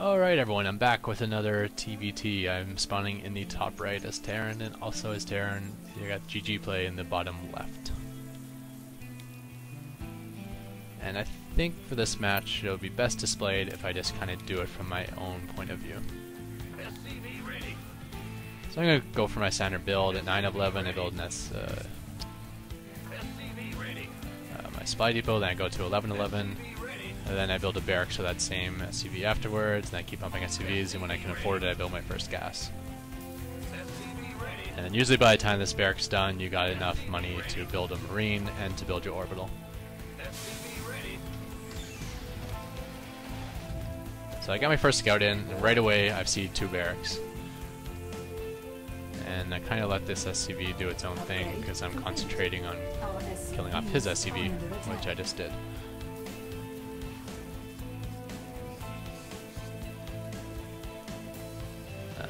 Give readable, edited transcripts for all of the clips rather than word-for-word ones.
Alright everyone, I'm back with another TvT. I'm spawning in the top right as Terran, and also as Terran, you got GG play in the bottom left. And I think for this match, it'll be best displayed if I just kind of do it from my own point of view. So I'm going to go for my standard build. At 9-11, I build my supply depot, then I go to 11-11. And then I build a barracks for that same SCV afterwards, and I keep pumping SCVs, and when I can afford it, I build my first gas. And then usually by the time this barracks is done, you got enough money to build a marine and to build your orbital. So I got my first scout in, and right away I see 2 barracks. And I kind of let this SCV do its own thing, because I'm concentrating on killing off his SCV, which I just did.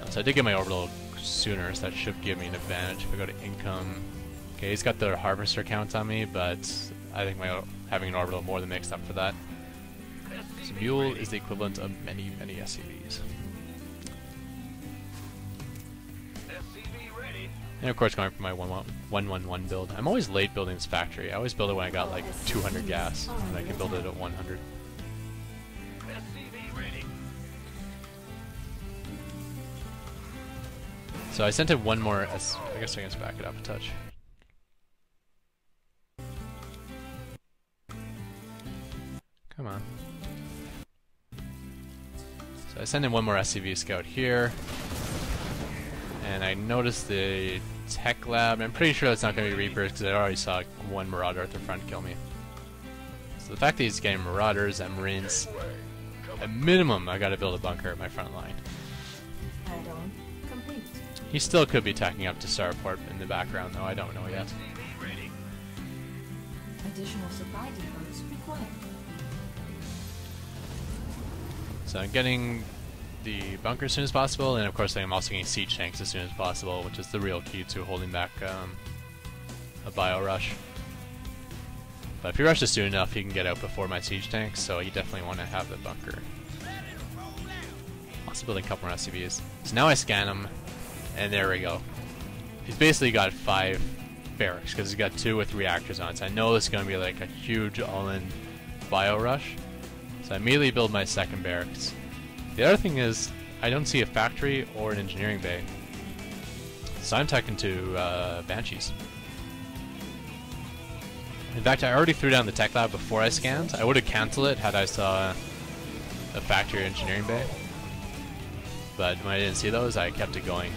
So I did get my orbital sooner, so that should give me an advantage if I go to income. Okay, he's got the harvester count on me, but I think having an orbital more than makes up for that. So Mule is the equivalent of many, many SCVs. And of course going for my 1-1-1 build. I'm always late building this factory. I always build it when I got like 200 gas, and I can build it at 100. So I sent in one more, I guess I can just back it up a touch. Come on. So I sent in one more SCV scout here. And I noticed the tech lab. I'm pretty sure that's not going to be Reapers because I already saw one Marauder at the front kill me. So the fact that he's getting Marauders and Marines, at minimum I gotta build a bunker at my front line. He still could be tacking up to Starport in the background, though. I don't know yet. Additional supply depots required. So I'm getting the bunker as soon as possible, and of course I'm also getting siege tanks as soon as possible, which is the real key to holding back a bio rush. But if he rushes soon enough, he can get out before my siege tanks, so you definitely want to have the bunker. Also building a couple more SCVs. So now I scan him. And there we go. He's basically got 5 barracks because he's got 2 with reactors on it. So I know it's going to be like a huge all-in bio rush. So I immediately build my second barracks. The other thing is I don't see a factory or an engineering bay. So I'm taking to Banshees. In fact, I already threw down the tech lab before I scanned. I would have canceled it had I saw a factory or engineering bay. But when I didn't see those, I kept it going.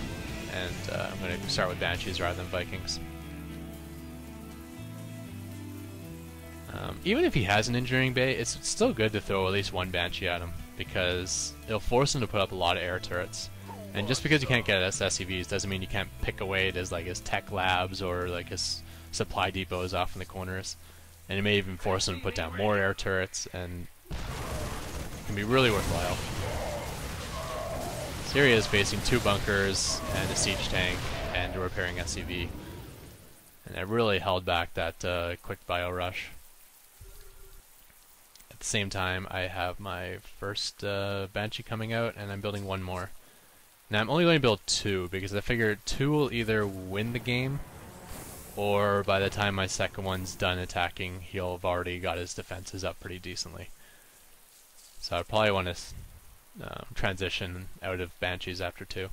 And I'm going to start with Banshees rather than Vikings. Even if he has an engineering bay, it's still good to throw at least one Banshee at him, because it'll force him to put up a lot of air turrets. And just because you can't get SCVs doesn't mean you can't pick away at his tech labs or like his supply depots off in the corners. And it may even force him to put down more air turrets, and it can be really worthwhile. Here he is facing 2 bunkers and a siege tank and a repairing SCV. And I really held back that quick bio rush. At the same time, I have my first Banshee coming out, and I'm building 1 more. Now I'm only going to build 2 because I figure 2 will either win the game, or by the time my second one's done attacking, he'll have already got his defenses up pretty decently. So I probably want to transition out of Banshees after 2.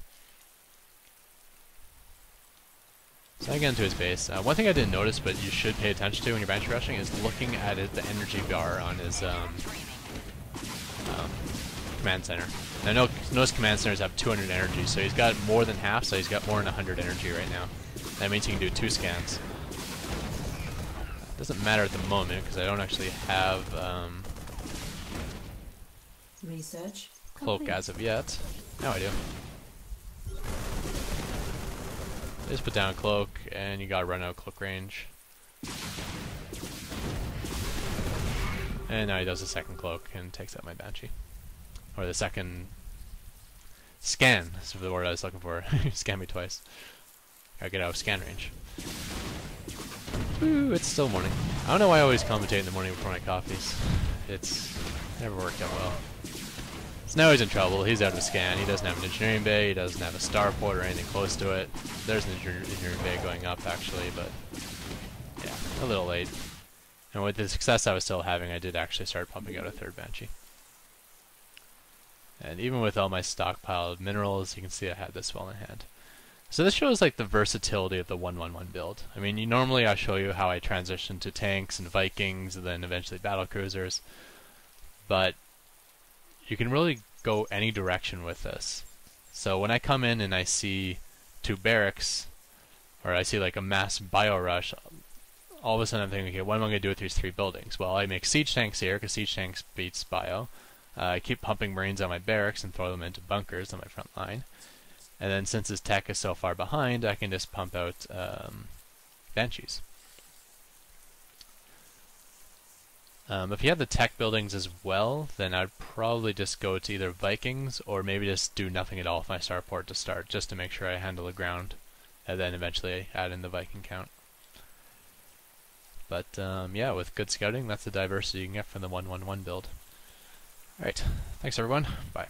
So I get into his base. One thing I didn't notice, but you should pay attention to when you're Banshee rushing, is looking at the energy bar on his command center. Now notice command centers have 200 energy, so he's got more than half, so he's got more than 100 energy right now. That means he can do 2 scans. Doesn't matter at the moment, because I don't actually have research cloak as of yet. Now I do. Just put down a cloak, and you gotta run out of cloak range. And now he does a second cloak and takes out my Banshee. Or the second scan, is the word I was looking for. Scan me twice. Gotta get out of scan range. Ooh, it's still morning. I don't know why I always commentate in the morning before my coffees. It's never worked out well. So now he's in trouble. He's out of scan. He doesn't have an engineering bay. He doesn't have a starport or anything close to it. There's an engineering bay going up, actually, but yeah, a little late. And with the success I was still having, I did actually start pumping out a third Banshee. And even with all my stockpiled minerals, you can see I had this well in hand. So this shows like the versatility of the 111 build. I mean, normally I show you how I transition to tanks and Vikings and then eventually battle cruisers, but you can really go any direction with this. So when I come in and I see 2 barracks, or I see like a mass bio rush, all of a sudden I'm thinking, okay, what am I going to do with these 3 buildings? Well, I make siege tanks here, because siege tanks beats bio. I keep pumping Marines on my barracks and throw them into bunkers on my front line. And then since his tech is so far behind, I can just pump out Banshees. If you have the tech buildings as well, then I'd probably just go to either Vikings or maybe just do nothing at all with my starport to start, just to make sure I handle the ground, and then eventually add in the Viking count. But yeah, with good scouting, that's the diversity you can get from the 111 build. Alright, thanks everyone, bye.